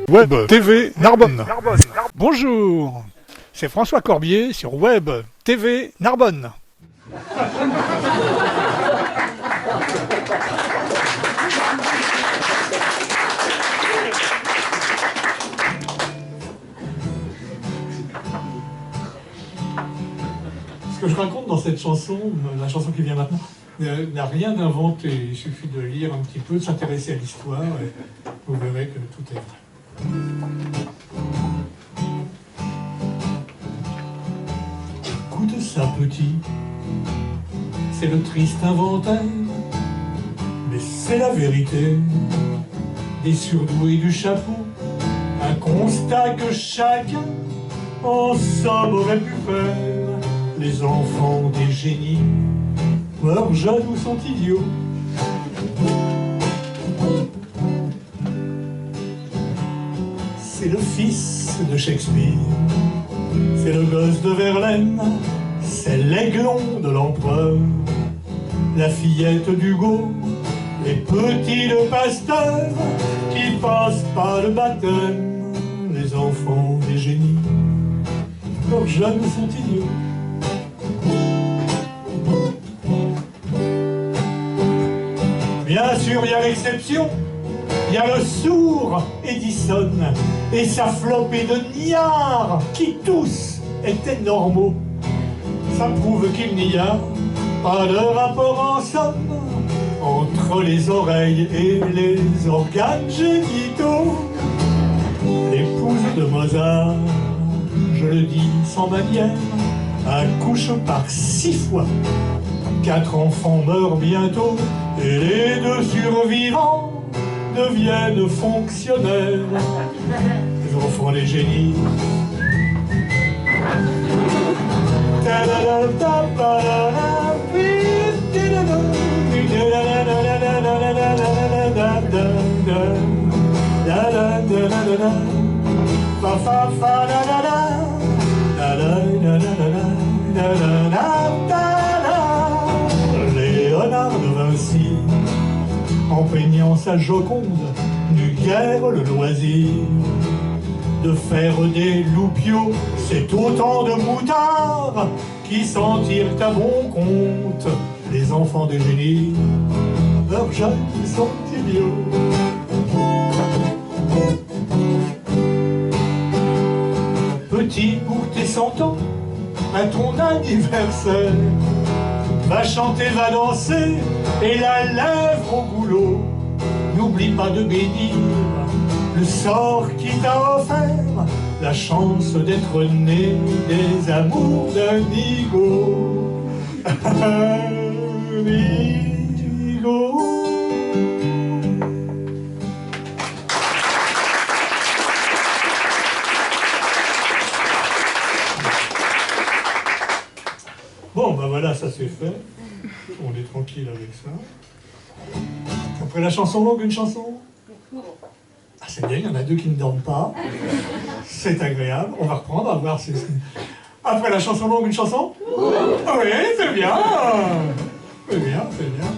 Web TV Narbonne. Bonjour, c'est François Corbier sur Web TV Narbonne. Ce que je raconte dans cette chanson, la chanson qui vient maintenant, n'a rien d'inventé. Il suffit de lire un petit peu, de s'intéresser à l'histoire, et vous verrez que tout est vrai. Écoute ça, petit, c'est le triste inventaire, mais c'est la vérité. Des surdoués du chapeau, un constat que chacun, en somme, aurait pu faire. Les enfants des génies meurent jeunes ou sont idiots. C'est le fils de Shakespeare, c'est le gosse de Verlaine, c'est l'aiglon de l'empereur, la fillette d'Hugo, les petits de Pasteur qui passent pas le baptême. Les enfants des génies meurent jeunes ou sont idiots. Bien sûr, il y a l'exception, il y a le sourd Edison et sa flopée de niards qui tous étaient normaux. Ça prouve qu'il n'y a pas de rapport en somme entre les oreilles et les organes génitaux. L'épouse de Mozart, je le dis sans manière, accouche par 6 fois. 4 enfants meurent bientôt et les 2 survivants deviennent fonctionnaires. Les enfants les génies. Léonard de Vinci, empeignant sa Joconde, n'eut guère le loisir de faire des loupiaux. C'est autant de moutards qui s'en tirent à bon compte. Les enfants des génies, leurs jeunes sont idiots. Petit, pour tes 100 ans, à ton anniversaire, va chanter, va danser, et la lèvre au goulot. N'oublie pas de bénir le sort qui t'a offert la chance d'être né des amours d'un nigo. Nigo. Bon, ben voilà, ça c'est fait. On est tranquille avec ça. Après la chanson longue, une chanson ? Ah, c'est bien, il y en a 2 qui ne dorment pas. C'est agréable. On va reprendre, on va voir si... Après la chanson longue, une chanson ? Oui, c'est bien. C'est bien, c'est bien.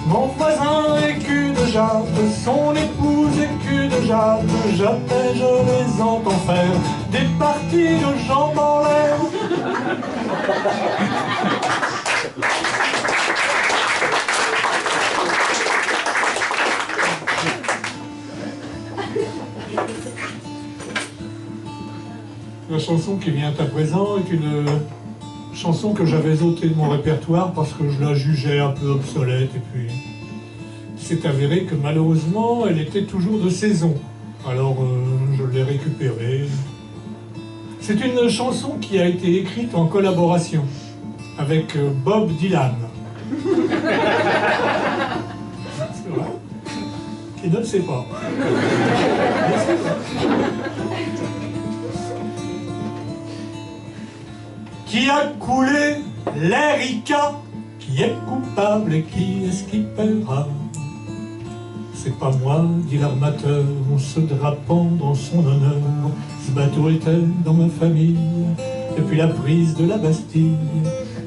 Mon voisin est cul de jatte, son épouse est cul de jatte. Jamais je les entends faire des parties de jambes en l'air. La chanson qui vient à présent est une chanson que j'avais ôtée de mon répertoire parce que je la jugeais un peu obsolète, et puis c'est avéré que malheureusement elle était toujours de saison. Alors je l'ai récupérée. C'est une chanson qui a été écrite en collaboration avec Bob Dylan. C'est vrai. Qui ne le sait pas. Qui a coulé l'Erika? Qui est coupable et qui est-ce qui paiera? C'est pas moi, dit l'armateur, en se drapant dans son honneur. Ce bateau était dans ma famille depuis la prise de la Bastille.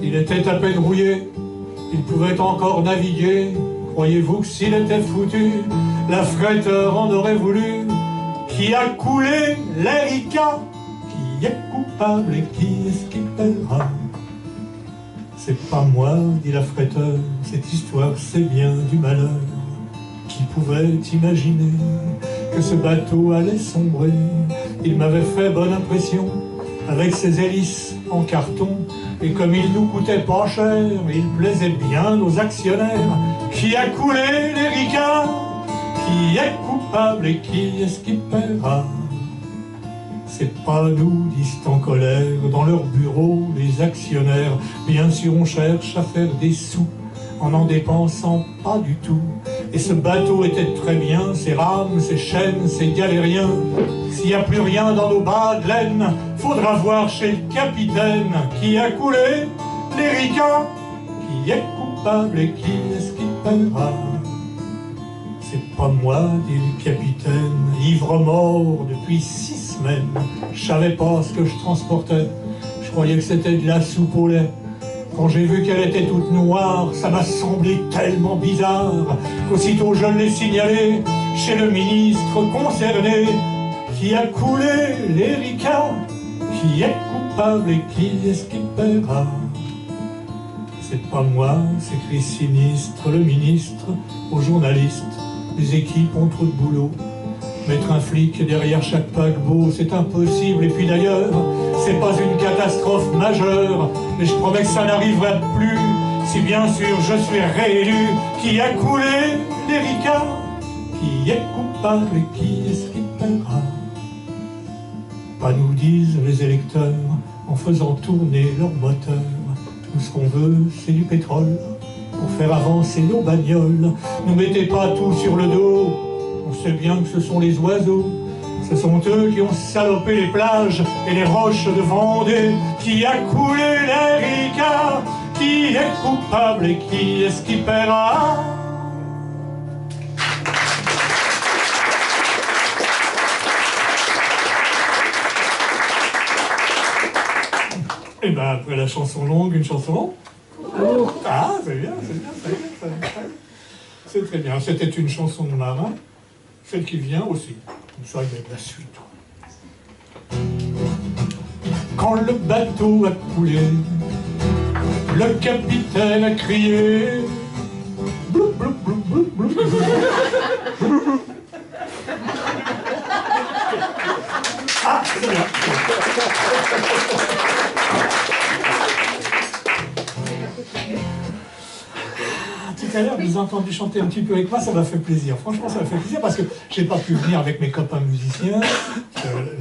Il était à peine rouillé, il pouvait encore naviguer Croyez-vous que s'il était foutu, la fretteur en aurait voulu? Qui a coulé l'Erika? Qui est coupable et qui est-ce qui paiera? C'est pas moi, dit la fretteur, cette histoire c'est bien du malheur. Qui pouvait imaginer que ce bateau allait sombrer? Il m'avait fait bonne impression avec ses hélices en carton. Et comme il nous coûtait pas cher, il plaisait bien aux actionnaires. Qui a coulé l'Erika? Qui est coupable et qui est-ce qui paiera? C'est pas nous, disent en colère, dans leur bureau, les actionnaires. Bien sûr, on cherche à faire des sous en n'en dépensant pas du tout. Et ce bateau était très bien, ses rames, ses chaînes, ses galériens. S'il n'y a plus rien dans nos bas de laine, faudra voir chez le capitaine. Qui a coulé l'Erika? Qui est coupable et qui est-ce qui paiera? C'est pas moi, dit le capitaine, ivre mort depuis 6 semaines. Je savais pas ce que je transportais, je croyais que c'était de la soupe au lait. Quand j'ai vu qu'elle était toute noire, ça m'a semblé tellement bizarre qu'aussitôt je l'ai signalé chez le ministre concerné. Qui a coulé l'Erika? Qui est coupable et qui est-ce qui paiera? C'est pas moi, s'écrie sinistre le ministre aux journalistes. Les équipes ont trop de boulot. Mettre un flic derrière chaque paquebot, c'est impossible. Et puis d'ailleurs, c'est pas une catastrophe majeure, mais je promets que ça n'arrivera plus si bien sûr je suis réélu. Qui a coulé l'Erika? Qui est coupable et qui est-ce qui paiera? Pas nous disent les électeurs en faisant tourner leur moteur. Tout ce qu'on veut, c'est du pétrole pour faire avancer nos bagnoles. Ne mettez pas tout sur le dos, on sait bien que ce sont les oiseaux. Ce sont eux qui ont salopé les plages et les roches de Vendée. Qui a coulé l'Erika? Qui est coupable et qui est-ce qui paiera? Et ben après la chanson longue, une chanson longue. Ah, c'est bien, c'est bien, c'est bien, c'est très bien. C'était une chanson de marin, celle qui vient aussi. Comme ça, il y a de la suite. Quand le bateau a coulé, le capitaine a crié blou, blou, blou, blou, blou, blou. Ah, c'est bien. Tout à l'heure, vous avez entendu chanter un petit peu avec moi, ça m'a fait plaisir. Franchement, ça m'a fait plaisir parce que j'ai pas pu venir avec mes copains musiciens.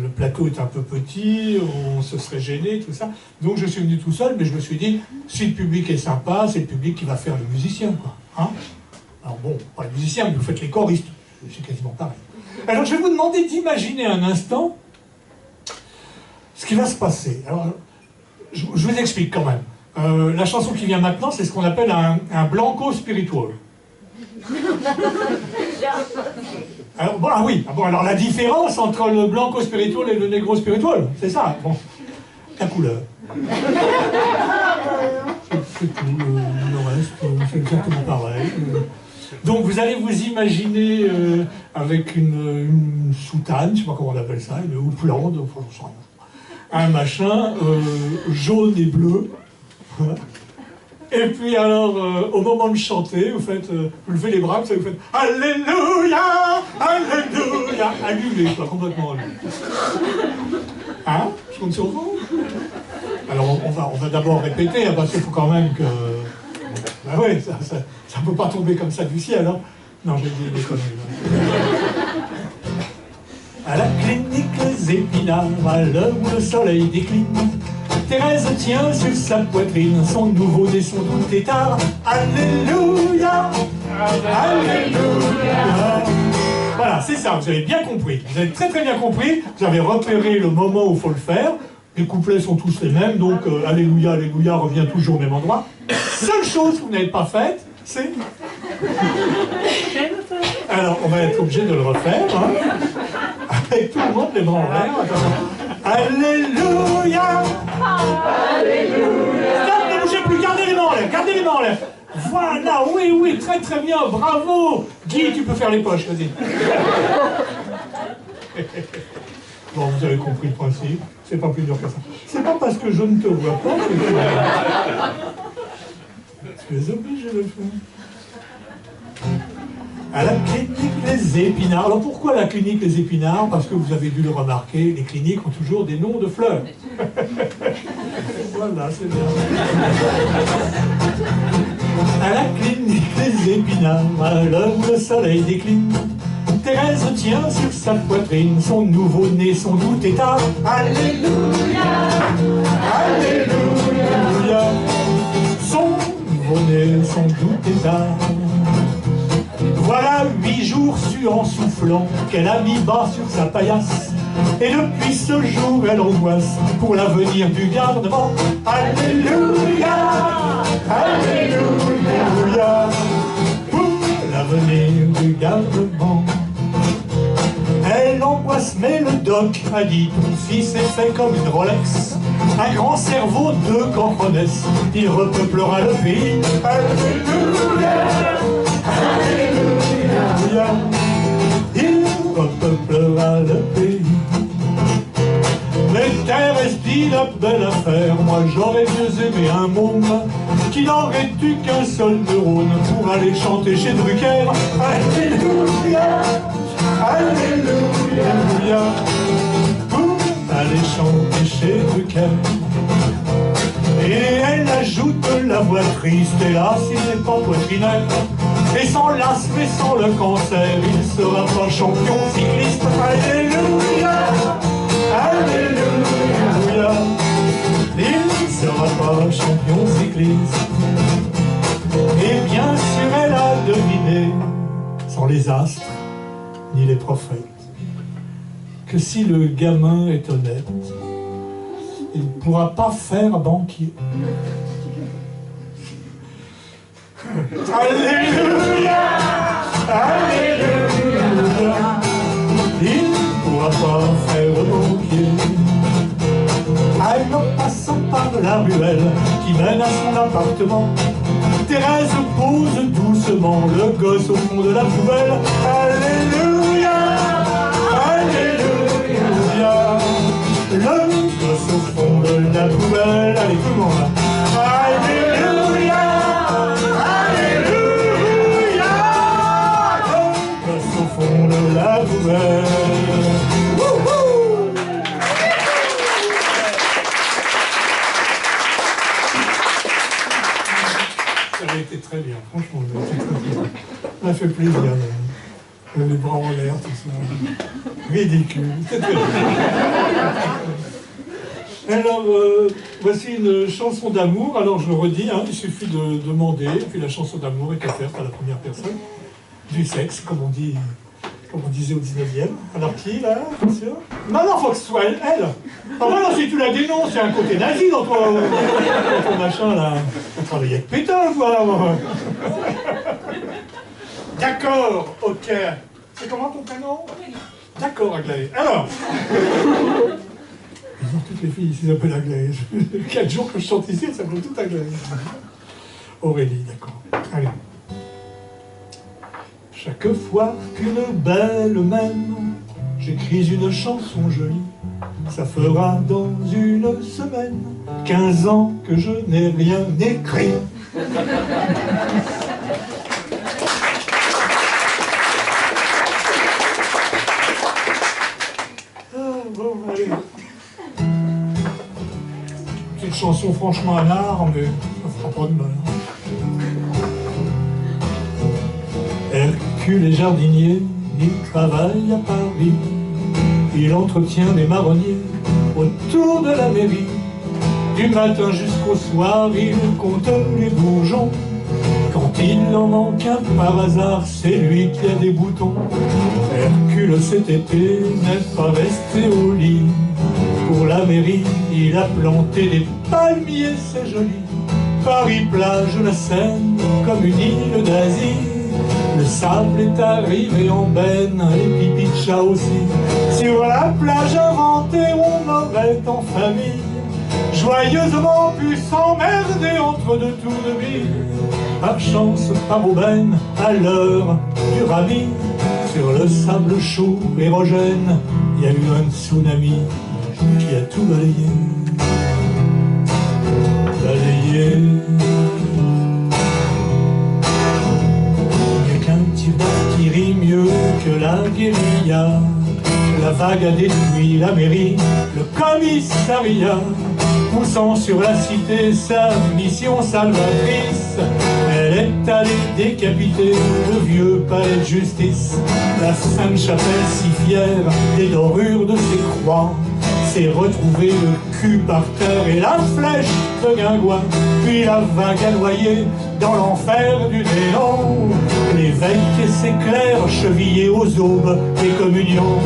Le plateau est un peu petit, on se serait gêné, tout ça. Donc je suis venu tout seul, mais je me suis dit, si le public est sympa, c'est le public qui va faire le musicien, quoi. Hein? Alors bon, pas le musicien, mais vous faites les choristes. C'est quasiment pareil. Alors je vais vous demander d'imaginer un instant ce qui va se passer. Alors, je vous explique quand même. La chanson qui vient maintenant, c'est ce qu'on appelle un blanco spiritual. Alors, bon, ah oui, alors la différence entre le blanco spiritual et le negro spiritual, c'est ça, bon, la couleur. C'est tout, le reste, c'est exactement pareil. Donc vous allez vous imaginer avec une soutane, je sais pas comment on appelle ça, une houppelande, enfin, j'en sais rien. Un machin jaune et bleu. Et puis alors, au moment de chanter, vous faites, vous levez les bras, vous faites Alléluia, Alléluia, allumé, quoi, complètement allumé. Hein? Je compte sur vous. Alors on va d'abord répéter, hein, parce qu'il faut quand même que... Ben oui, ça ne peut pas tomber comme ça du ciel, hein. Non, j'ai dit des conneries. À la clinique Les Épinards, à l'heure où le soleil décline, Thérèse tient sur sa poitrine son nouveau-né, son doux tétard. Alléluia, Alléluia. Voilà, c'est ça, vous avez bien compris. Vous avez très très bien compris. Vous avez repéré le moment où il faut le faire. Les couplets sont tous les mêmes, donc Alléluia, Alléluia revient toujours au même endroit. Seule chose que vous n'avez pas faite, c'est... Alors, on va être obligé de le refaire, hein, avec tout le monde les bras en l'air. Alléluia, Alléluia. Stop, ne bougez plus, gardez les mains en l'air, gardez les mains en l'air. Voilà, oui, oui, très très bien, bravo. Guy, tu peux faire les poches, vas-y. Bon, vous avez compris le principe, c'est pas plus dur que ça. C'est pas parce que je ne te vois pas que tu es obligé de le faire. À la clinique Les Épinards. Alors pourquoi la clinique Les Épinards? Parce que vous avez dû le remarquer, les cliniques ont toujours des noms de fleurs. Voilà, c'est bien. À la clinique Les Épinards, à l'heure où le soleil décline, Thérèse tient sur sa poitrine son nouveau-né, son doux tétard. Alléluia, Alléluia, son nouveau-né, son doux tétard. Voilà 8 jours suant, soufflant, qu'elle a mis bas sur sa paillasse. Et depuis ce jour, elle angoisse pour l'avenir du gardement. Alléluia, Alléluia, pour l'avenir du gardement. Elle angoisse, mais le doc a dit: ton fils est fait comme une Rolex, un grand cerveau, 2 cantronesses, il repeuplera le pays. Alléluia, Alléluia, il repeuplera le pays. Mais Thérèse dit: la belle affaire, moi j'aurais mieux aimé un môme qui n'aurait eu qu'un seul neurone pour aller chanter chez Drucker. Alléluia, Alléluia, pour aller chanter chez Drucker. Et elle ajoute la voix triste: hélas, il n'est pas poitrinaire, et sans l'asthme et sans le cancer, il sera pas champion cycliste. Alléluia, Alléluia, il sera pas champion cycliste. Et bien sûr elle a deviné, sans les astres ni les prophètes, que si le gamin est honnête, il ne pourra pas faire banquier. Alléluia, Alléluia, il ne pourra pas faire banquier. En passant par la ruelle qui mène à son appartement, Thérèse pose doucement le gosse au fond de la poubelle. Alléluia, Alléluia, le gosse au fond de la poubelle. Allez, tout le monde là. Alléluia, Alléluia, le gosse au fond de la poubelle. Ça a été très bien, franchement, ça m'a fait plaisir. Les bras en l'air, tout ça. Ridicule. Alors, voici une chanson d'amour. Alors, je le redis, hein, il suffit de demander, puis la chanson d'amour est offerte à la première personne. Du sexe, comme on disait au 19e. Alors, qui, là, attention? Non, non, faut que ce soit elle. Ah, non, si tu la dénonces, il y a un côté nazi dans ton machin, là. On travaillait avec Pétain, voilà. D'accord, ok. C'est comment ton prénom? D'accord, Aglaé. Alors, toutes les filles ici s'appellent Aglaé. 4 jours que je chante ici, elles s'appellent toutes Aglaé. Aurélie, d'accord. Allez. Chaque fois qu'une belle m'aime, j'écris une chanson jolie. Ça fera dans une semaine 15 ans que je n'ai rien écrit. Bon, allez. C'est une chanson franchement à l'art, mais ça fera pas de mal. Hercule est jardinier, il travaille à Paris. Il entretient des marronniers autour de la mairie. Du matin jusqu'au soir, il compte les bourgeons. Quand il en manque un par hasard, c'est lui qui a des boutons. Hercule cet été n'est pas resté au lit. Pour la mairie, il a planté des palmiers, c'est joli. Paris plage la Seine comme une île d'Asie. Le sable est arrivé en benne, et pipi de chat aussi. Sur la plage inventée, on aurait en famille joyeusement pu s'emmerder entre 2 tours de bille. par chance, par aubaine, à l'heure du rami, sur le sable chaud érogène, il y a eu un tsunami qui a tout balayé. Balayé. Il n'y a qu'un tireur qui rit mieux que la guérilla. La vague a détruit la mairie, le commissariat, poussant sur la cité sa mission salvatrice. Elle est allée décapiter le vieux palais de justice. La Sainte-Chapelle, si fière des dorures de ses croix, s'est retrouvée le cul par terre et la flèche de guingois. Puis la vague a noyé dans l'enfer du néant l'évêque et ses clercs chevillés aux aubes des communions.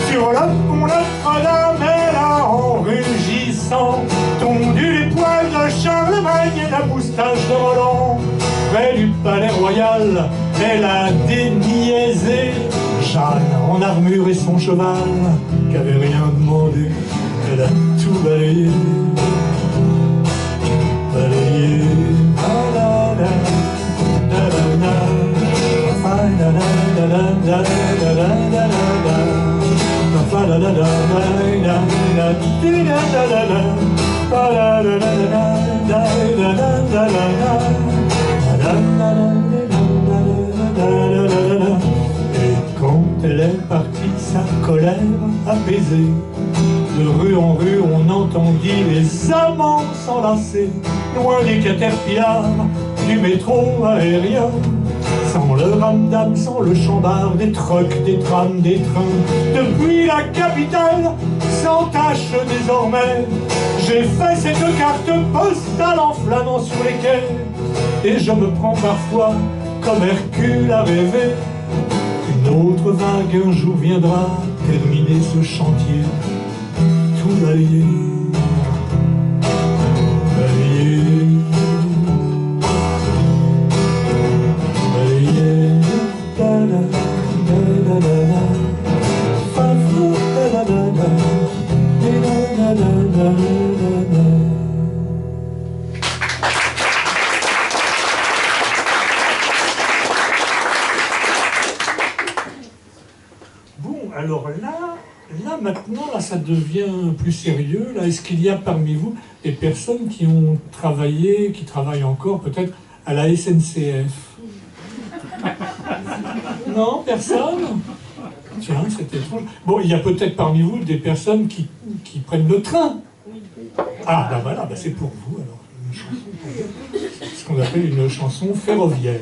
Sur le pont Notre-Dame, elle a, en rugissant, tondu les poils de Charlemagne et la moustache de Roland. Près du palais royal, elle a déniaisé Jeanne en armure et son cheval, qui avait rien demandé. Elle a tout balayé. Balayé. Et quand elle est partie, sa colère apaisée, de rue en rue, on entendit les amants s'enlacer, loin des caterpillars du métro aérien. Sans le ramdam, sans le chambard, des trucks, des trams, des trains. Depuis la capitale, sans tâche désormais, j'ai fait cette carte postale en flânant sur les quais. Et je me prends parfois, comme Hercule à rêver, qu'une autre vague un jour viendra terminer ce chantier. Tout balayer, balayer. Bon, alors là maintenant, là ça devient plus sérieux. Là, est-ce qu'il y a parmi vous des personnes qui ont travaillé, qui travaillent encore peut-être à la SNCF? Non, personne? Tiens, c'est étrange. Bon, il y a peut-être parmi vous des personnes qui prennent le train. Ah, ben voilà, ben c'est pour vous, alors. Une chanson, ce qu'on appelle une chanson ferroviaire.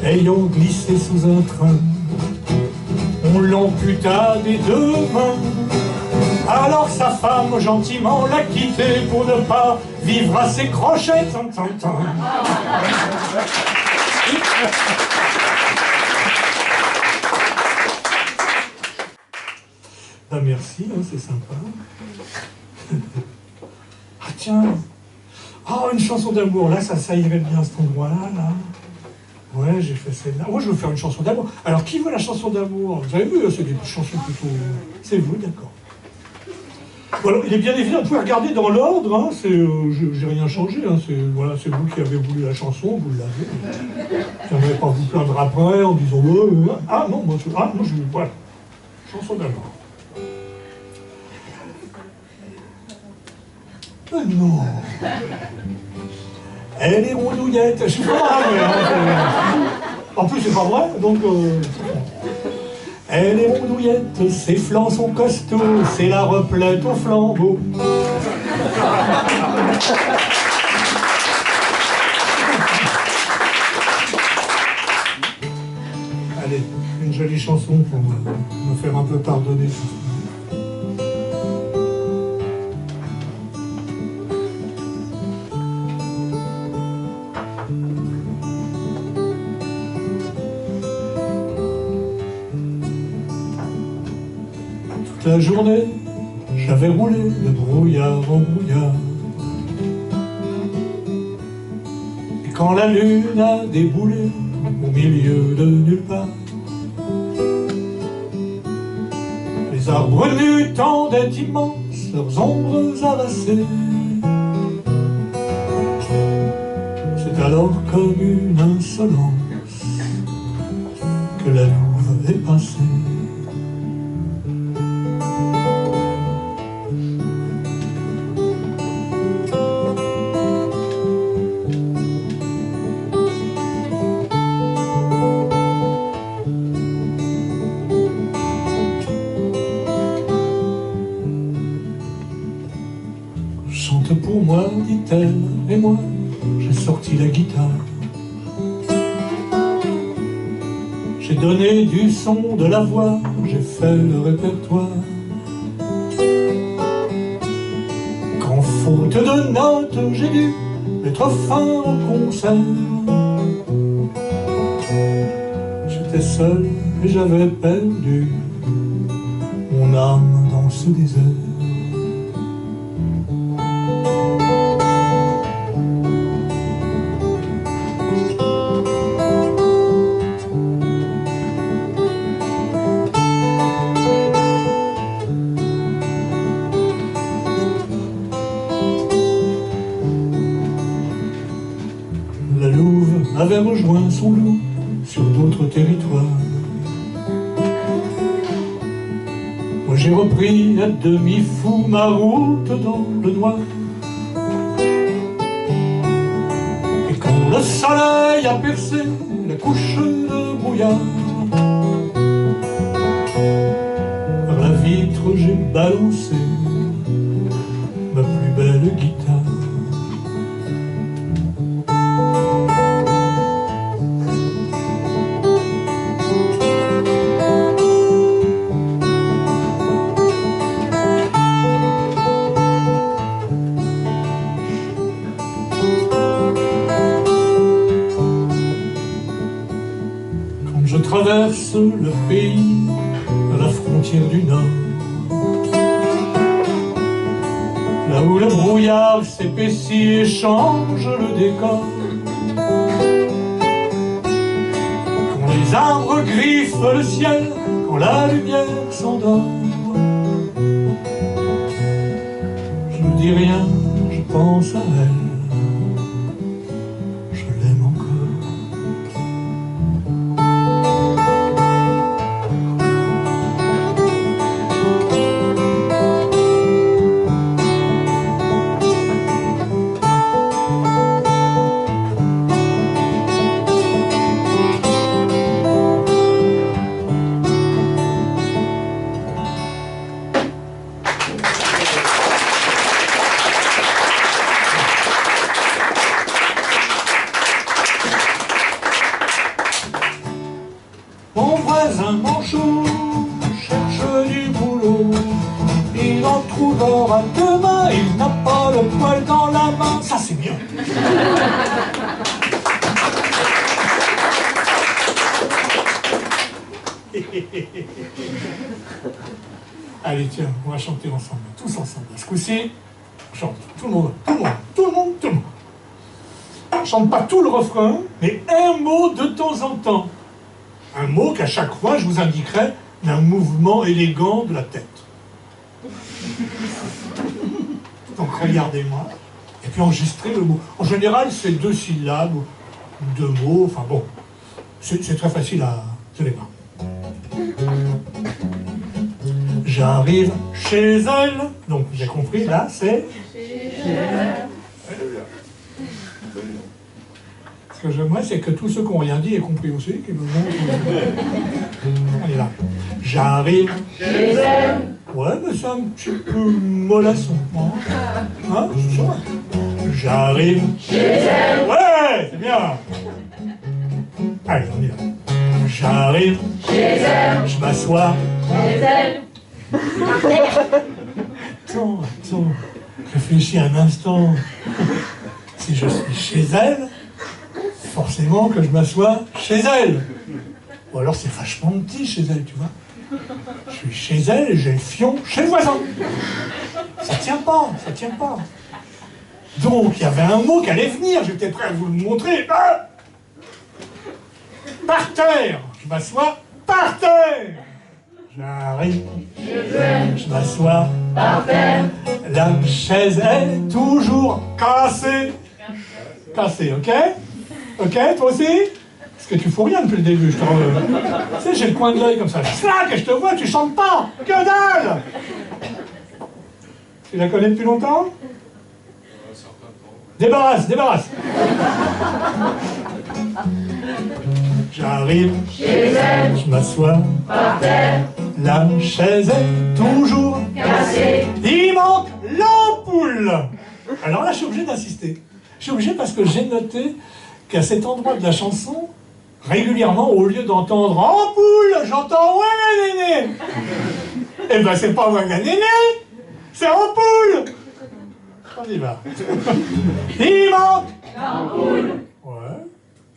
Ayant glissé sous un train, on l'amputa des deux mains. Alors sa femme gentiment l'a quitté pour ne pas vivre à ses crochets. Ben merci, hein, c'est sympa. Ah tiens, une chanson d'amour, là ça irait bien à cet endroit-là, là. Ouais, j'ai fait celle-là. Moi, je veux faire une chanson d'amour. Alors, qui veut la chanson d'amour? Vous avez vu, c'est des chansons plutôt... C'est vous, d'accord. Bon, alors, il est bien évident, vous pouvez regarder dans l'ordre, hein, j'ai rien changé, hein, voilà, c'est vous qui avez voulu la chanson, vous l'avez. J'aimerais pas vous plaindre après en disant ah non, moi je voilà. Chanson d'amour. Non. Elle est rondouillette, je suis pas en plus c'est pas vrai, donc elle est rondouillette, ses flancs sont costauds, c'est la replète au flambeau. Allez, une jolie chanson pour me faire un peu pardonner. Toute la journée, j'avais roulé de brouillard en brouillard. Et quand la lune a déboulé au milieu de nulle part, les arbres nus tendaient immenses leurs ombres avassées. alors comme une insolence que la louve est passée. Chante pour moi, dit-elle, et moi, j'ai sorti la guitare. J'ai donné du son, de la voix, j'ai fait le répertoire. Qu'en faute de notes, j'ai dû mettre fin au concert. J'étais seul et j'avais perdu mon âme dans ce désert. La louve avait rejoint son loup sur d'autres territoires. Moi j'ai repris à demi-fou ma route dans le noir. Et quand le soleil a percé la couche de brouillard, par la vitre j'ai balancé ma plus belle guitare. Je traverse le pays à la frontière du Nord, là où le brouillard s'épaissit et change le décor. Quand les arbres griffent le ciel, quand la lumière s'endort, je ne dis rien, je pense à elle, je l'aime encore. Mon voisin manchot cherche du boulot, il en trouvera demain, il n'a pas le poil dans la main. Ça c'est bien. Allez tiens, on va chanter ensemble, tous ensemble. Ce coup-ci, on chante, tout le monde. On chante pas tout le refrain, mais un mot de temps en temps. Un mot qu'à chaque fois je vous indiquerai d'un mouvement élégant de la tête. Donc regardez-moi, et puis enregistrez le mot. En général, c'est 2 syllabes, ou 2 mots, enfin bon, c'est très facile à... Vous allez voir. J'arrive chez elle, donc vous avez compris, là c'est... Ce que j'aimerais, c'est que tous ceux qui n'ont rien dit aient compris aussi, qu'ils me montrent. On est là. J'arrive chez elle. Ouais, mais c'est un petit peu mollasson. Hein, c'est sûr. J'arrive chez elle. Ouais, c'est bien. Allez, on y va. J'arrive chez elle. Je m'assois chez elle. Attends, réfléchis un instant. Si je suis chez elle, forcément que je m'assois chez elle. Ou alors c'est vachement petit chez elle, tu vois. Je suis chez elle et j'ai le fion chez le voisin. Ça tient pas. Donc il y avait un mot qui allait venir, j'étais prêt à vous le montrer. Ah, par terre. Je m'assois par terre. J'arrive, je m'assois par terre. La chaise est toujours cassée. Cassée, ok? Ok, toi aussi? Parce que tu fous rien depuis le début, je te Tu sais, j'ai le coin de l'œil comme ça. Slack, et je te vois, tu chantes pas! Que dalle! Tu la connais depuis longtemps? Débarrasse, débarrasse! J'arrive chez elle, je m'assois par terre. La chaise est toujours cassée. Il manque l'ampoule! Alors là, je suis obligé d'insister. Je suis obligé parce que j'ai noté qu'à cet endroit de la chanson, régulièrement, au lieu d'entendre ampoule, j'entends ouais, néné. Eh ben, c'est pas ouais, néné, c'est ampoule. On y va. Il manque l'ampoule. Ouais,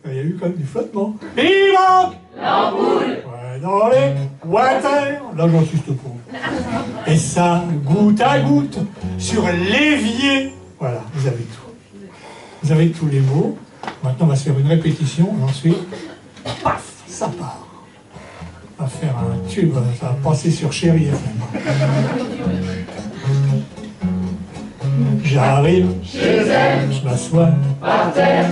il y a eu quand même du flottement. Il manque l'ampoule. Ouais, dans les water. Là, j'insiste pas. Et ça, goutte à goutte, sur l'évier. Voilà, vous avez tout. Vous avez tous les mots. Maintenant, on va se faire une répétition, et ensuite, paf, ça part. On va faire un tube, ça va passer sur Chéri FM. J'arrive chez elle, je m'assois par terre.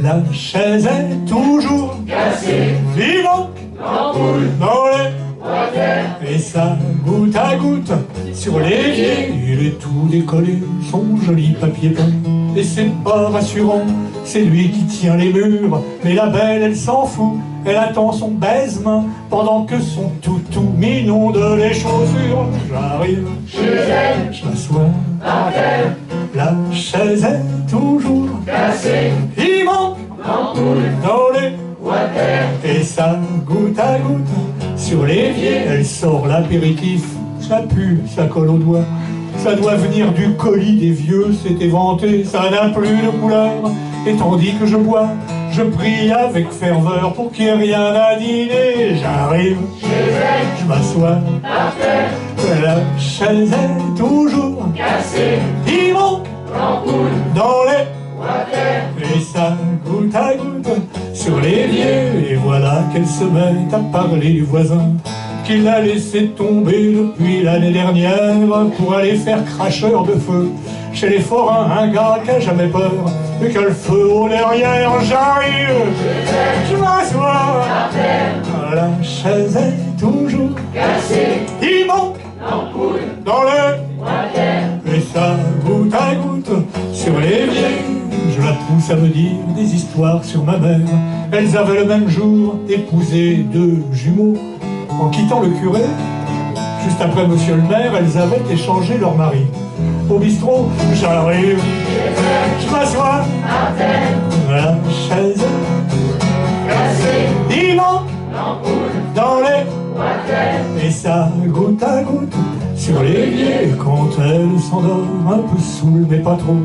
La chaise est toujours cassée. Il manque l'ampoule dans les water. Et ça, goutte à goutte, sur l'évier. Il est tout décollé, son joli papier peint. Et c'est pas rassurant, c'est lui qui tient les murs. Mais la belle, elle s'en fout, elle attend son baise-main pendant que son toutou m'inonde les chaussures. J'arrive chez elle, je m'assois par terre. La chaise est toujours cassée. Il manque l'ampoule dans les water. Et ça, goutte à goutte, sur l'évier, elle sort l'apéritif. Ça pue, ça colle aux doigts. Ça doit venir du colis des vieux, c'est éventé, ça n'a plus de couleur. Et tandis que je bois, je prie avec ferveur pour qu'il n'y ait rien à dîner. J'arrive chez elle, je m'assois par terre. La chaise est toujours cassée. Il manque l'ampoule dans les water. Et ça, goutte à goutte, sur l'évier. Et voilà qu'elle se met à parler du voisin qu'il a laissé tomber depuis l'année dernière pour aller faire cracheur de feu chez les forains, un gars qui a jamais peur et qui a le feu au derrière. J'arrive, je m'assois, la chaise est toujours cassée. Il manque l'ampoule dans le water. Et ça, goutte à goutte, sur l'évier. Je la pousse à me dire des histoires sur ma mère. Elles avaient le même jour épousé deux jumeaux. En quittant le curé, juste après monsieur le maire, elles avaient échangé leur mari. Au bistrot, j'arrive, je m'assois, la chaise cassée. Il manque l'ampoule dans les water. Et ça, goutte à goutte, sur l'évier. Quand elle s'endort, un peu saoule, mais pas trop,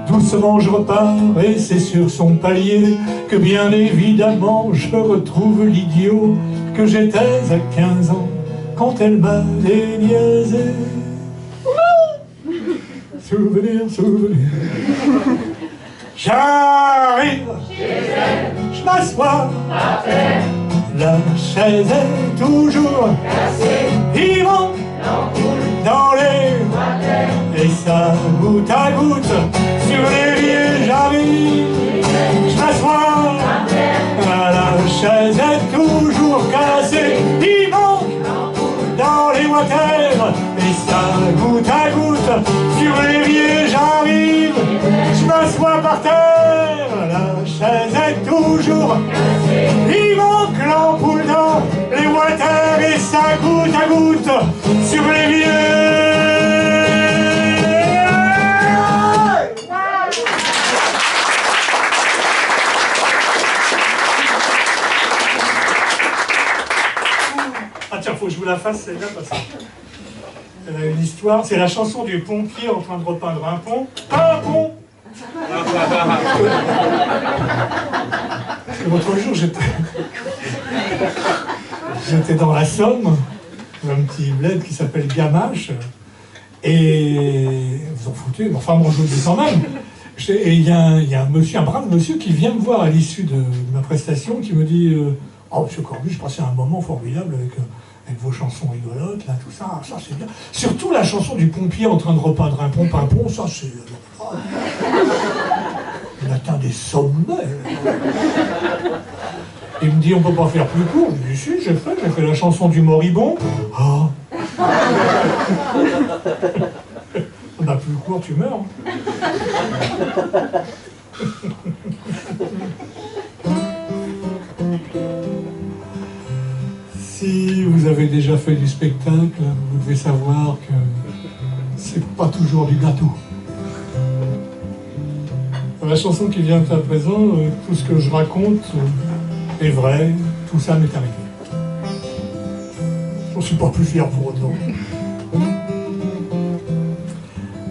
doucement je repars, et c'est sur son palier que bien évidemment je retrouve l'idiot que j'étais à 15 ans quand elle m'a déniaisé. Souvenir, souvenir. J'arrive, je m'assois, la chaise est toujours cassée. Il manque l'ampoule dans les water. Et ça, goutte à goutte, sur l'évier j'arrive, je m'assois, la chaise est toujours cassée. Il manque dans les water. Et ça, goutte à goutte, sur l'évier j'arrive, je m'assois par terre. La chaise est toujours cassée. Il manque l'ampoule dans les water. Et ça, goutte à goutte, sur l'évier. Ah tiens, faut que je vous la fasse celle-là parce qu'elle a une histoire. C'est la chanson du pompier en train de repeindre un pont. Un pont. Parce que l'autre jour, j'étais dans la Somme, un petit bled qui s'appelle Gamache, et vous en foutez, mais enfin bon, je vous dis quand même. Et il y a un monsieur, un brave monsieur qui vient me voir à l'issue de ma prestation, qui me dit oh, monsieur Corbu, je passais un moment formidable avec vos chansons rigolotes, là, tout ça, ça c'est bien. Surtout la chanson du pompier en train de repeindre un pont, ça c'est... il atteint des sommets. Il me dit, on peut pas faire plus court. Je lui dis, si, j'ai fait la chanson du moribond. Ah. Bah, plus court, tu meurs. Si vous avez déjà fait du spectacle, vous devez savoir que c'est pas toujours du gâteau. La chanson qui vient à présent, tout ce que je raconte est vrai, tout ça m'est arrivé. J'en suis pas plus fier pour autant.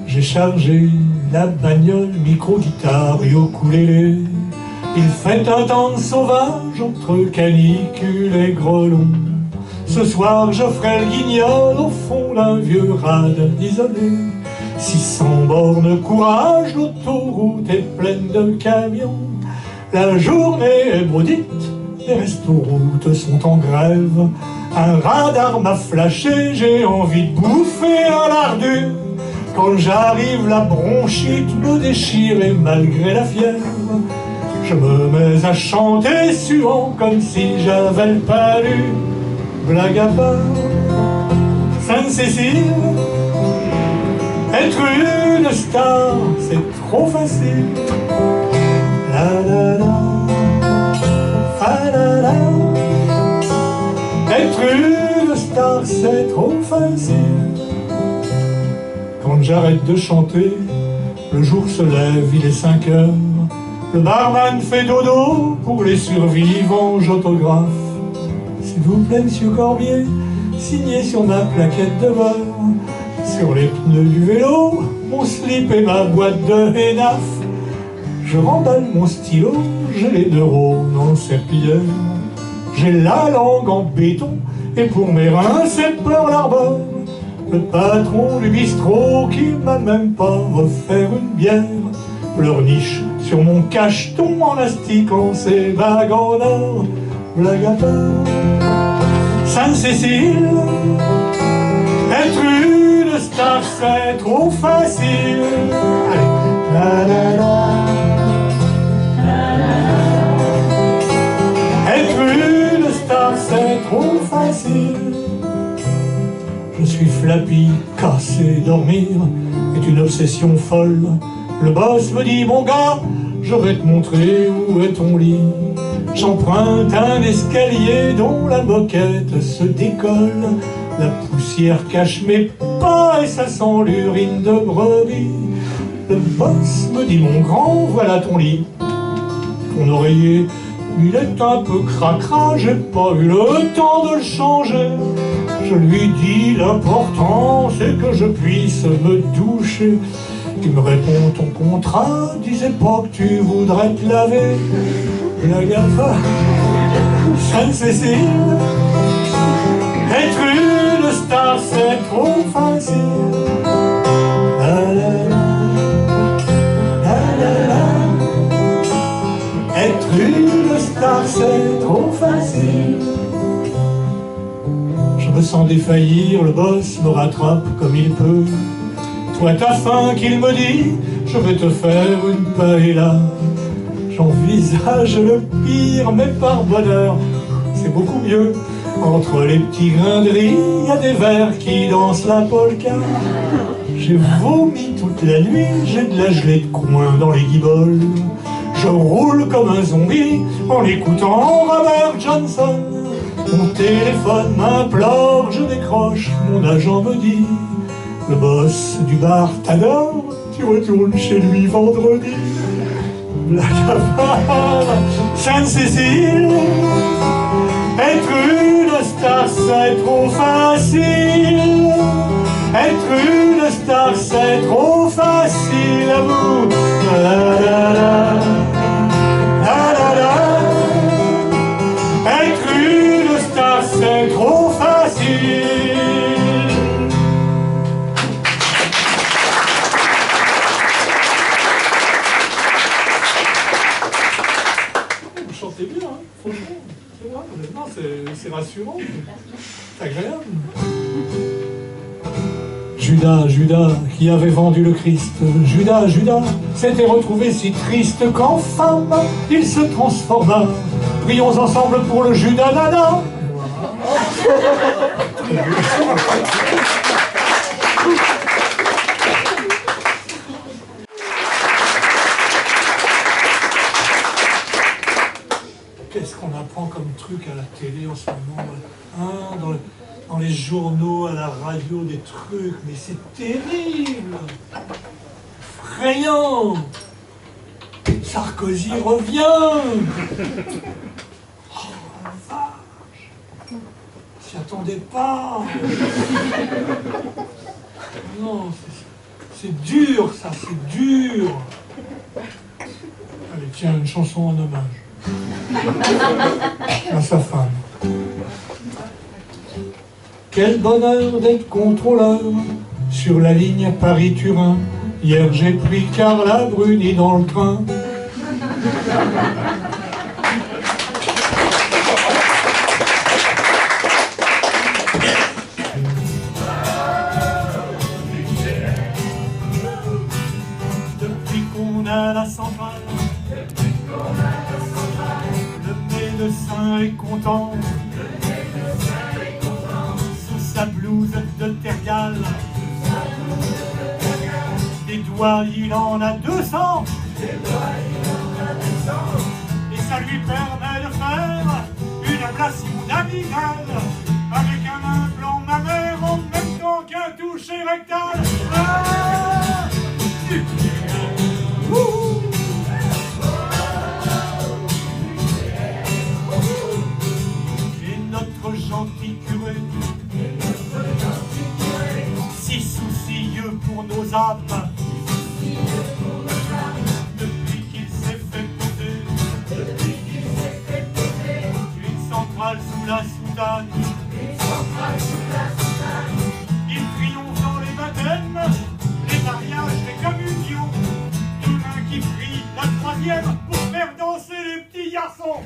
J'ai chargé la bagnole, micro-guitare et ukulélé. Il fait un temps sauvage entre canicule et grelon. Ce soir je ferai le guignol au fond d'un vieux rade isolé. 600 bornes courage, l'autoroute est pleine de camions. La journée est maudite, les restoroutes sont en grève. Un radar m'a flashé, j'ai envie de bouffer un lardu. Quand j'arrive, la bronchite me déchire et malgré la fièvre, je me mets à chanter suant comme si j'avais le palu. Blague à part, Sainte-Cécile, être une star, c'est trop facile. La la la, fa la la. Être une star, c'est trop facile. Quand j'arrête de chanter, le jour se lève, il est 5 heures. Le barman fait dodo, pour les survivants j'autographe. S'il vous plaît, monsieur Corbier, signez sur ma plaquette de bord. Sur les pneus du vélo, mon slip et ma boîte de Hénaf. Je remballe mon stylo, j'ai les 2 rônes en serpillière. J'ai la langue en béton, et pour mes reins, c'est Pearl Harbor. Le patron du bistrot qui m'a même pas offert une bière pleurniche sur mon cacheton en astiquant ses bagues en or. Blague à part, Sainte-Cécile, être une star c'est trop facile. Allez, la la la, la la la. Être une star c'est trop facile. Je suis flappy, cassé, dormir est une obsession folle. Le boss me dit, mon gars, je vais te montrer où est ton lit. J'emprunte un escalier dont la moquette se décolle. La poussière cache mes pas et ça sent l'urine de brebis. Le boss me dit, mon grand, voilà ton lit. Ton oreiller, il est un peu cracra, j'ai pas eu le temps de le changer. Je lui dis, l'important c'est que je puisse me doucher. Il me répond, ton contrat disait pas que tu voudrais te laver. La gaffe, Sainte-Cécile, être une star c'est trop facile. La la la, la la la. Être une star c'est trop facile. Je me sens défaillir, le boss me rattrape comme il peut. Toi t'as faim qu'il me dit, je vais te faire une paella. J'envisage le pire, mais par bonheur, c'est beaucoup mieux. Entre les petits grains de riz, il y a des vers qui dansent la polka. J'ai vomi toute la nuit, j'ai de la gelée de coin dans les guiboles. Je roule comme un zombie en écoutant Robert Johnson. Mon téléphone m'implore, je décroche, mon agent me dit, le boss du bar t'adore, tu retournes chez lui vendredi. La cavale, Sainte-Cécile, être une star c'est trop facile. Être une star c'est trop facile à vous. La la la, la la la. Être une star c'est trop facile. C'est bien, hein, franchement, c'est vrai, honnêtement, c'est rassurant, c'est agréable. Judas, Judas, qui avait vendu le Christ. Judas, Judas, s'était retrouvé si triste qu'en femme, il se transforma. Prions ensemble pour le Judas Nana. Qu'est-ce qu'on apprend comme truc à la télé en ce moment, hein, dans les journaux, à la radio, des trucs, mais c'est terrible, effrayant. Sarkozy revient. Oh la vache, on s'y attendait pas. Non, c'est dur ça, c'est dur. Allez, tiens, une chanson en hommage à sa femme. Quel bonheur d'être contrôleur sur la ligne Paris-Turin. Hier j'ai pris Carla Bruni dans le train. Depuis qu'on a la centrale, le médecin est content. Sous sa blouse de tergale, des doigts il en a 200. Et ça lui permet de faire une ablation d'amygdale avec un implant mammaire en même temps qu'un toucher rectal. Ah, et notre gentil curé, si soucieux pour nos âmes, depuis qu'il s'est fait poser une centrale sous la soutane, il triomphe dans les baptêmes, les mariages, les communions, tout l'un qui prie la troisième pour faire danser les petits garçons.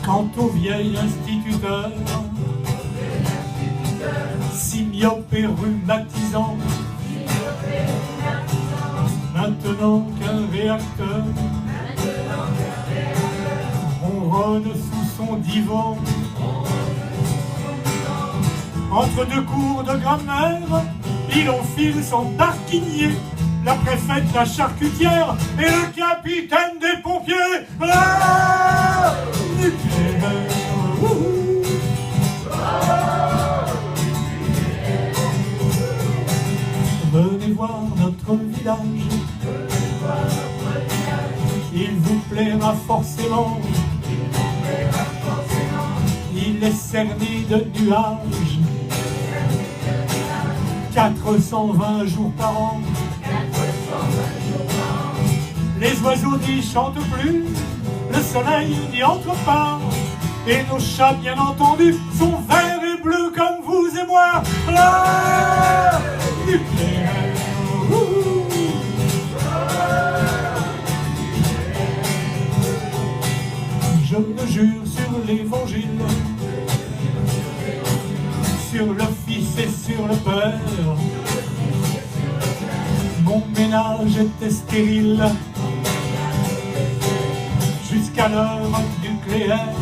Quant au vieil instituteur, si myope et rhumatisant, maintenant qu'un réacteur ronronne sous son divan, entre deux cours de grammaire, il enfile son parquinier, la préfète, la charcutière et le capitaine des pompiers. Ah, nucléaire. Venez voir notre village, il vous plaira forcément. Il est cerné de nuages, 420 jours par an. Les oiseaux n'y chantent plus, le soleil n'y entre pas, et nos chats, bien entendu, sont verts et bleus comme vous et moi. Ah, nucléaire. Je me jure sur l'évangile, sur le Fils et sur le Père, mon ménage était stérile jusqu'à l'heure nucléaire.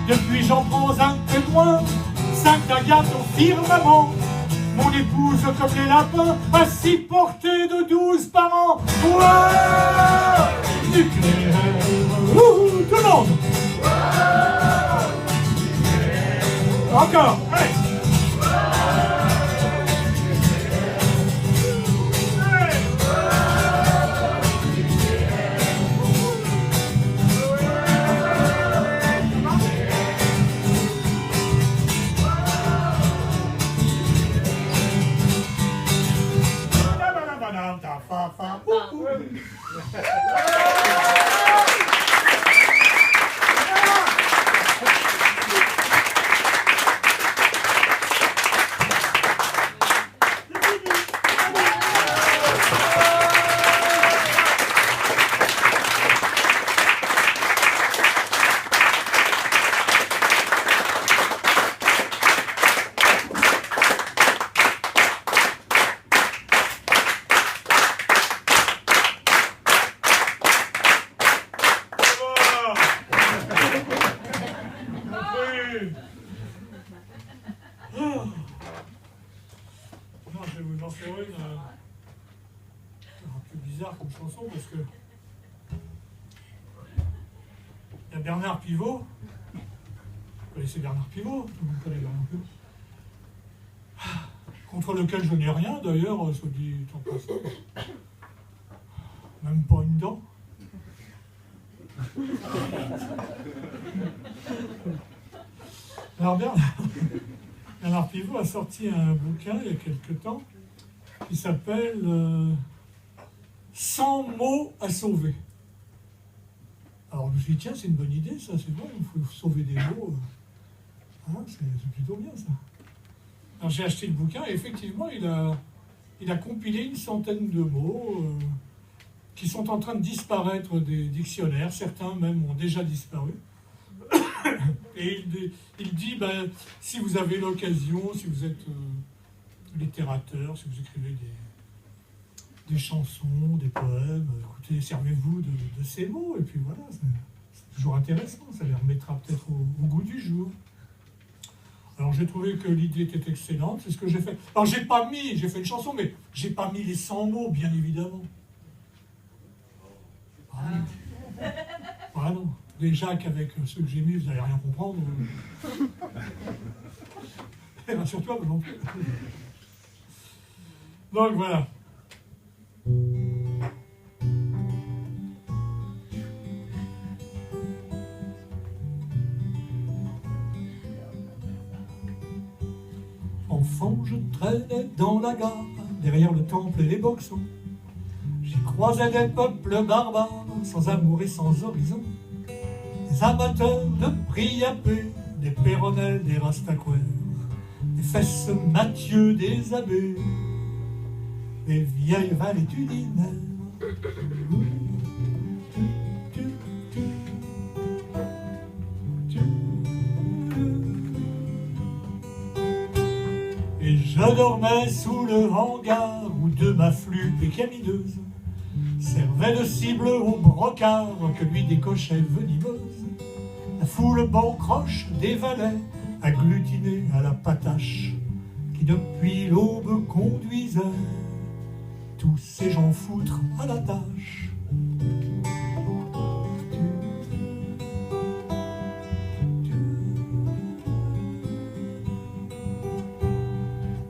Depuis j'en prends un témoin, 5 d'agate au firmament. Mon épouse comme les lapins, à 6 portées de 12 par an. Ouah, nucléaire. Ouh, tout le monde. Encore, allez. vais vous en faire une un peu bizarre comme chanson parce que il y a Bernard Pivot. Vous connaissez Bernard Pivot? Tout le monde connaît Bernard Pivot. Contre lequel je n'ai rien d'ailleurs, soit dit en passant. Même pas une dent. Alors Bernard Pivot a sorti un bouquin il y a quelque temps qui s'appelle 100 mots à sauver. Alors je me suis dit, tiens, c'est une bonne idée, ça, c'est bon, il faut sauver des mots. C'est plutôt bien ça. Alors j'ai acheté le bouquin et effectivement, il a compilé une centaine de mots qui sont en train de disparaître des dictionnaires. Certains même ont déjà disparu. Et il dit, si vous avez l'occasion, si vous êtes littérateur, si vous écrivez des chansons, des poèmes, écoutez, servez-vous de ces mots. Et puis voilà, c'est toujours intéressant, ça les remettra peut-être au goût du jour. Alors j'ai trouvé que l'idée était excellente, c'est ce que j'ai fait. Alors j'ai fait une chanson, mais j'ai pas mis les 100 mots, bien évidemment. Ah non. Déjà qu'avec ceux que j'ai mis, vous n'allez rien comprendre. Et rassure-toi, moi non plus. Donc voilà. Enfant, je traînais dans la gare, derrière le temple et les boxons. J'y croisais des peuples barbares, sans amour et sans horizon. Des amateurs de priapé, des péronnels, des rastaquaires, des fesses Mathieu, des abbés, des vieilles valétudinaires. Et je dormais sous le hangar où deux mafflus pécamineuse servait de cible au brocard que lui décochait venimeuse. La foule bancroche des valets agglutinés à la patache qui depuis l'aube conduisait tous ces gens foutres à la tâche.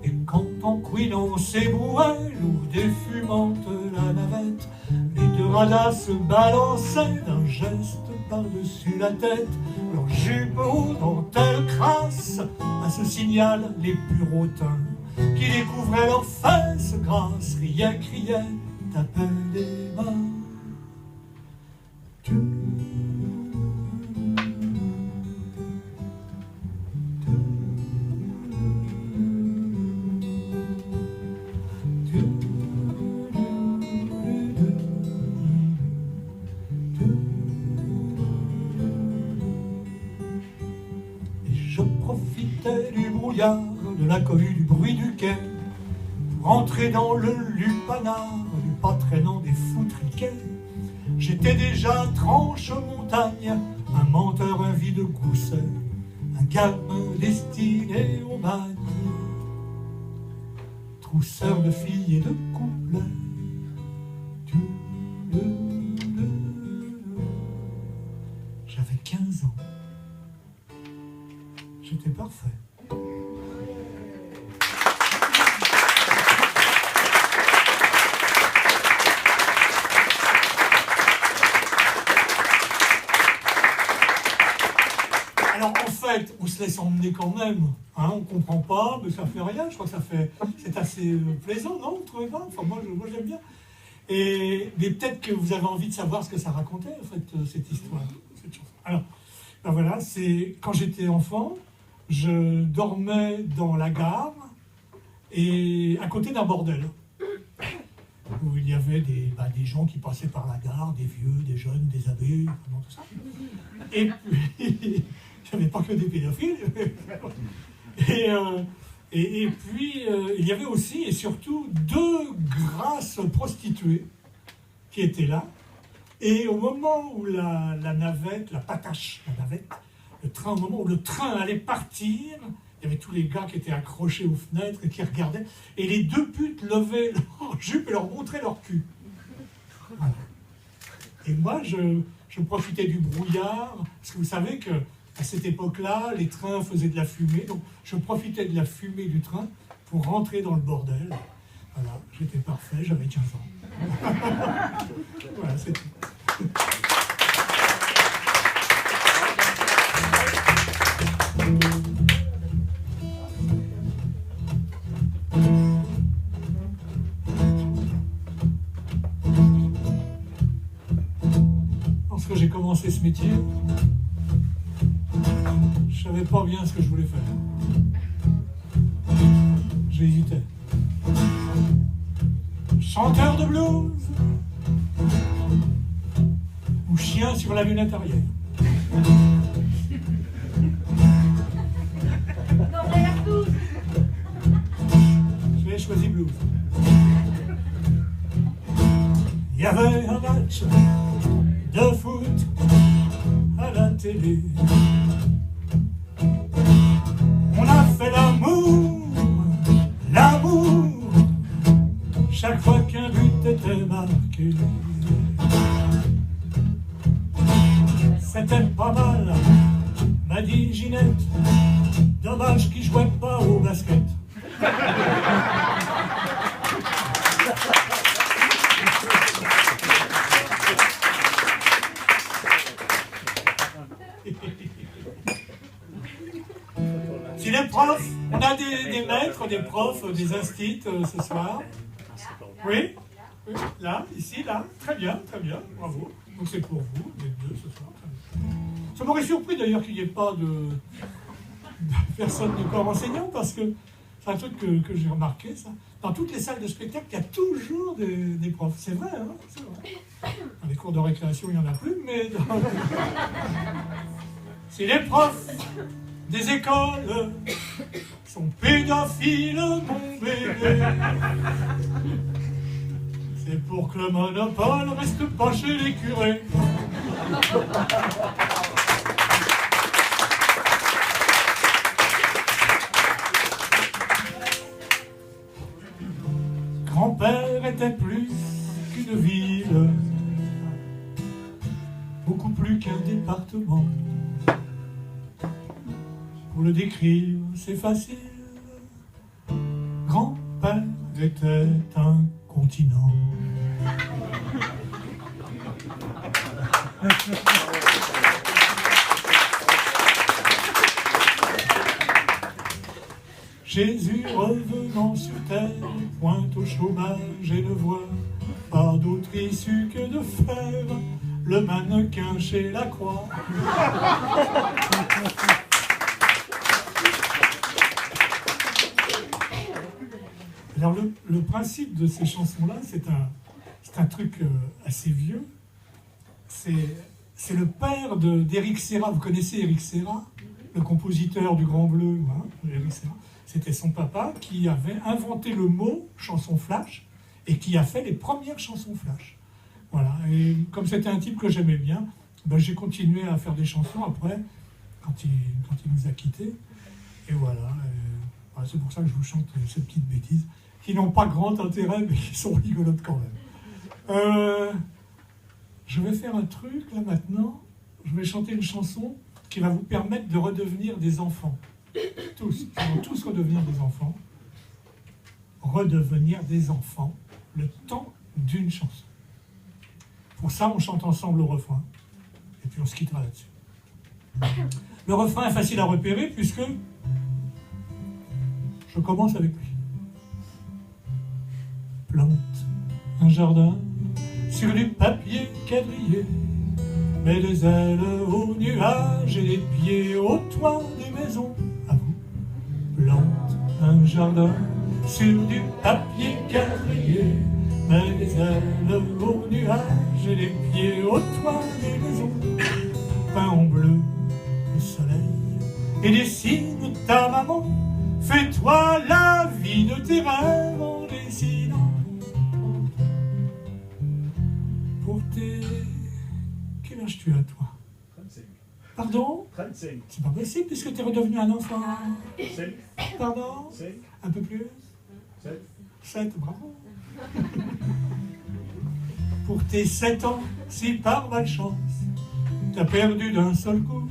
Et quand en couinant s'ébrouait lourde et fumante la navette, les deux radars se balançaient d'un geste par-dessus la tête, leurs jupes aux dentelles crasses. À ce signal, les purotins qui découvraient leurs fesses grasses riaient, criaient, tapaient des mains. De la cohue, du bruit du quai, pour entrer dans le lupanar du pas traînant des foutriquets. J'étais déjà tranche montagne, un menteur, un vide gousset, un gamin destiné au bagne, trousseur de filles et de couplets. J'avais 15 ans. J'étais parfait. Alors en fait, on se laisse emmener quand même, hein, on comprend pas, mais ça fait rien, je crois que c'est assez plaisant, non? Vous trouvez pas? Enfin moi j'aime bien. Mais peut-être que vous avez envie de savoir ce que ça racontait, en fait, cette histoire, cette chanson. Alors, voilà, c'est quand j'étais enfant, je dormais dans la gare, et à côté d'un bordel, où il y avait des gens qui passaient par la gare, des vieux, des jeunes, des abbés, vraiment tout ça. Et puis... il n'y avait pas que des pédophiles. Et puis, il y avait aussi et surtout deux grasses prostituées qui étaient là. Et au moment où la navette, la patache, la navette, le train, au moment où le train allait partir, il y avait tous les gars qui étaient accrochés aux fenêtres et qui regardaient, et les deux putes levaient leur jupe et leur montraient leur cul. Voilà. Et moi, je profitais du brouillard, parce que vous savez qu'à cette époque-là, les trains faisaient de la fumée, donc je profitais de la fumée du train pour rentrer dans le bordel. Voilà, j'étais parfait, j'avais 15 ans. Voilà, c'est tout. Lorsque j'ai commencé ce métier, je savais pas bien ce que je voulais faire. J'hésitais. Chanteur de blues ou chien sur la lunette arrière. J'ai choisi blues. Il y avait un match de foot à la télé. On a fait l'amour, chaque fois qu'un but était marqué. C'était pas mal, m'a dit Ginette. Dommage qu'il jouait pas au basket. Si les profs, on a des maîtres, des profs, des instits ce soir. Oui, oui, là, ici, là, très bien, bravo. Donc c'est pour vous, les deux ce soir. Ça m'aurait surpris d'ailleurs qu'il n'y ait pas de personne de corps enseignant, parce que c'est un truc que j'ai remarqué, ça. Dans toutes les salles de spectacle, il y a toujours des profs. C'est vrai, hein, c'est vrai. Dans les cours de récréation, il n'y en a plus, mais si les profs des écoles sont pédophiles, mon bébé, c'est pour que le monopole reste pas chez les curés. Grand-père était plus qu'une ville, beaucoup plus qu'un département. Pour le décrire, c'est facile. Grand-père était un continent. Jésus revenant sur terre pointe au chômage et ne voit pas d'autre issue que de faire le mannequin chez la croix. Alors le principe de ces chansons-là, c'est un truc assez vieux. C'est le père d'Éric Serra. Vous connaissez Éric Serra, le compositeur du Grand Bleu, hein, Éric Serra. C'était son papa qui avait inventé le mot chanson flash et qui a fait les premières chansons flash. Voilà. Et comme c'était un type que j'aimais bien, ben j'ai continué à faire des chansons après, quand il nous a quittés. Et voilà. C'est pour ça que je vous chante ces petites bêtises qui n'ont pas grand intérêt, mais qui sont rigolotes quand même. Je vais faire un truc là maintenant. Je vais chanter une chanson qui va vous permettre de redevenir des enfants. Tous. Nous allons tous redevenir des enfants. Redevenir des enfants le temps d'une chanson. Pour ça, on chante ensemble le refrain. Et puis on se quittera là-dessus. Le refrain est facile à repérer puisque je commence avec lui. Plante un jardin sur du papier quadrillé, mets des ailes aux nuages et des pieds au toit des maisons. À vous. Plante un jardin sur du papier quadrillé, mets des ailes aux nuages et des pieds au toit des maisons. Peins en bleu le soleil et dessine ta maman. Fais-toi la vie de tes rêves en dessinant. Pour tes... Quel âge tu as, toi? 35. Pardon? 35. C'est pas possible puisque tu es redevenu un enfant. Pardon? Un peu plus? 7, bravo. Pour tes 7 ans, si par malchance, t'as perdu d'un seul coup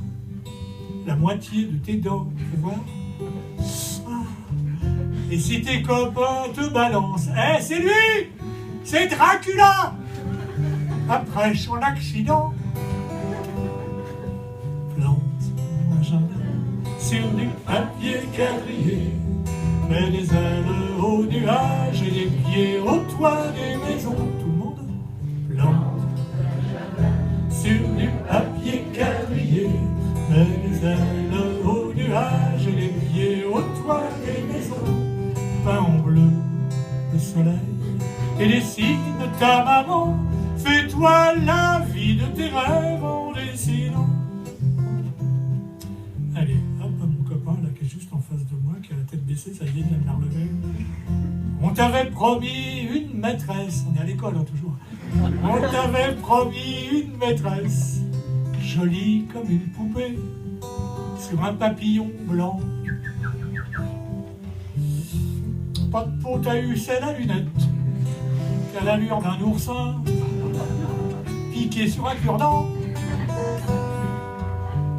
la moitié de tes dents, tu vois? Et si tes copains te balancent, c'est lui! C'est Dracula! Après son accident, plante un jardin sur du papier quadrillé, mets des ailes aux nuages et des pieds au toit des maisons. Tout le monde plante sur du papier quadrillé, mets des ailes aux nuages et des pieds au toit des maisons. Peins en bleu le soleil et dessine ta maman. Fais-toi la vie de tes rêves en dessinant. Allez, hop, mon copain là qui est juste en face de moi, qui a la tête baissée, ça y est, il vient de la relever. On t'avait promis une maîtresse, on est à l'école hein, toujours. On t'avait promis une maîtresse, jolie comme une poupée, sur un papillon blanc. Pas de peau, t'as eu celle à lunettes, qu'à l'allure d'un oursin, piqué sur un cure-dent.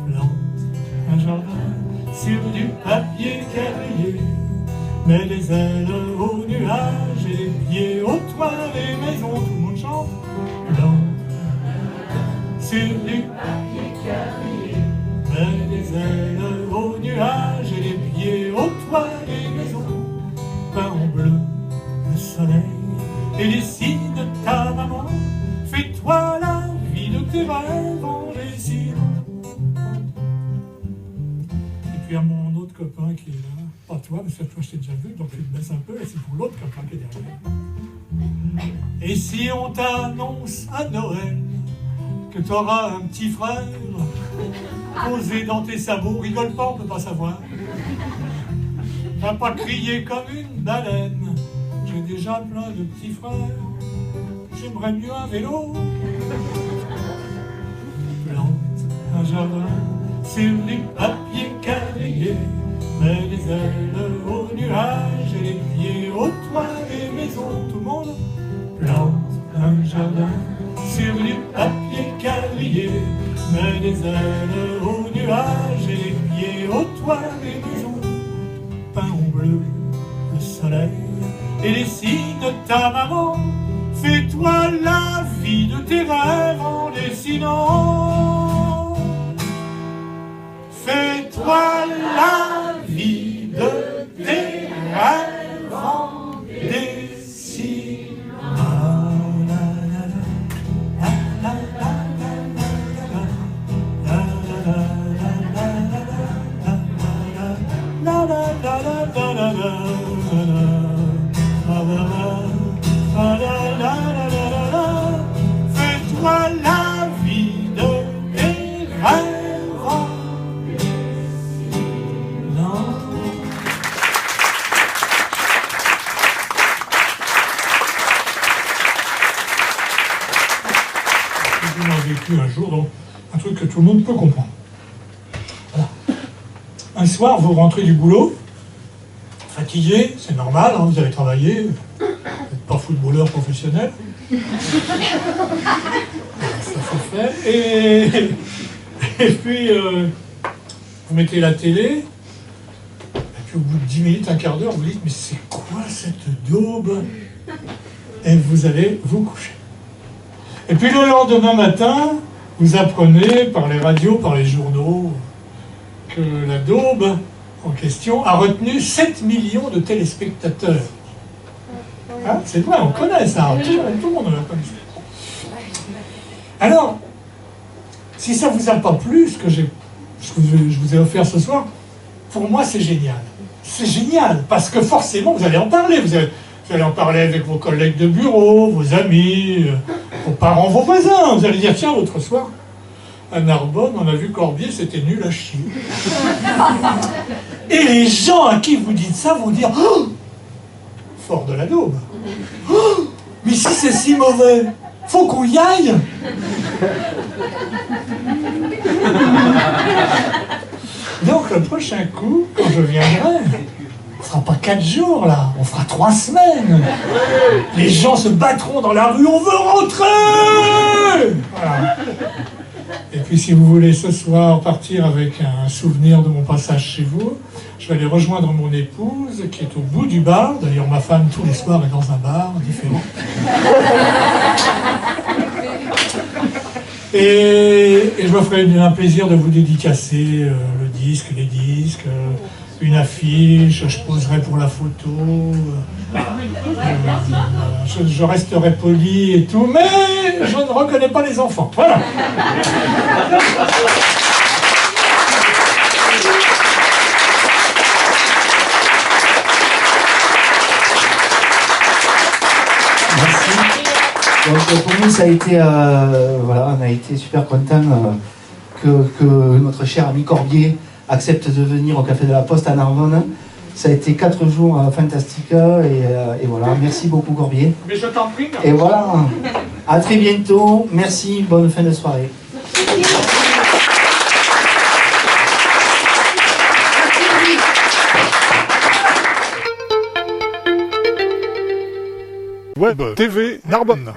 Plante un jardin sur du papier quadrillé, mets les ailes aux nuages et les pieds au toit des maisons. Tout le monde chante. Plante sur du papier quadrillé, mets les ailes aux nuages et les pieds au toit des maisons. Peins en bleu le soleil et dessine ta maman. Fais-toi la vie de tes rêves en dessinant. Et puis à mon autre copain qui est là, pas toi, parce que toi je t'ai déjà vu, donc tu te baisses un peu, et c'est pour l'autre copain qui est derrière. Et si on t'annonce à Noël que t'auras un petit frère posé dans tes sabots, rigole pas, on peut pas savoir. Va pas crier comme une baleine, j'ai déjà plein de petits frères, j'aimerais mieux un vélo. Plante un jardin sur du papier quadrillé, mets les ailes aux nuages et les pieds au toit des maisons. Tout le monde plante un jardin sur du papier quadrillé, mets les ailes aux nuages et les pieds au toit des maisons. Peins en bleu le soleil et dessine ta maman. Fais-toi la vie de tes rêves en dessinant. Fais-toi la vie de tes rêves en dessinant. Fais-toi la vie de tes rêves en dessinant. On a vécu un jour, donc un truc que tout le monde peut comprendre. Voilà. Un soir, vous rentrez du boulot, fatigué, c'est normal, hein, vous avez travaillé, vous n'êtes pas footballeur professionnel. Ça faut faire. Et puis, vous mettez la télé, et puis au bout de 10 minutes, un quart d'heure, vous dites, mais c'est quoi cette daube? Et vous allez vous coucher. Et puis le lendemain matin, vous apprenez par les radios, par les journaux, que la daube en question a retenu 7 millions de téléspectateurs. Hein, c'est vrai, on connaît ça, tout le monde le connaît. Alors, si ça ne vous a pas plu, ce que je vous ai offert ce soir, pour moi c'est génial. C'est génial, parce que forcément vous allez en parler. Vous allez en parler avec vos collègues de bureau, vos amis, vos parents, vos voisins. Vous allez dire, tiens, l'autre soir, à Narbonne, on a vu Corbier, c'était nul à chier. Et les gens à qui vous dites ça vont dire, oh, fort de la daube. Oh, mais si c'est si mauvais, Faut qu'on y aille. Donc le prochain coup, quand je viendrai, on fera pas 4 jours là, on fera 3 semaines. Les gens se battront dans la rue, on veut rentrer. Voilà. Et puis si vous voulez ce soir partir avec un souvenir de mon passage chez vous, je vais aller rejoindre mon épouse qui est au bout du bar. D'ailleurs ma femme tous les soirs est dans un bar différent. Et je me ferai un plaisir de vous dédicacer le disque, les disques, une affiche, je poserai pour la photo. Je resterai poli et tout, mais je ne reconnais pas les enfants. Voilà. Donc pour nous ça a été, voilà, on a été super contents que notre cher ami Corbier accepte de venir au Café de la Poste à Narbonne. Ça a été 4 jours fantastiques et voilà, merci beaucoup Corbier. Mais je t'en prie. Et voilà, à très bientôt, merci, bonne fin de soirée. Web TV Narbonne.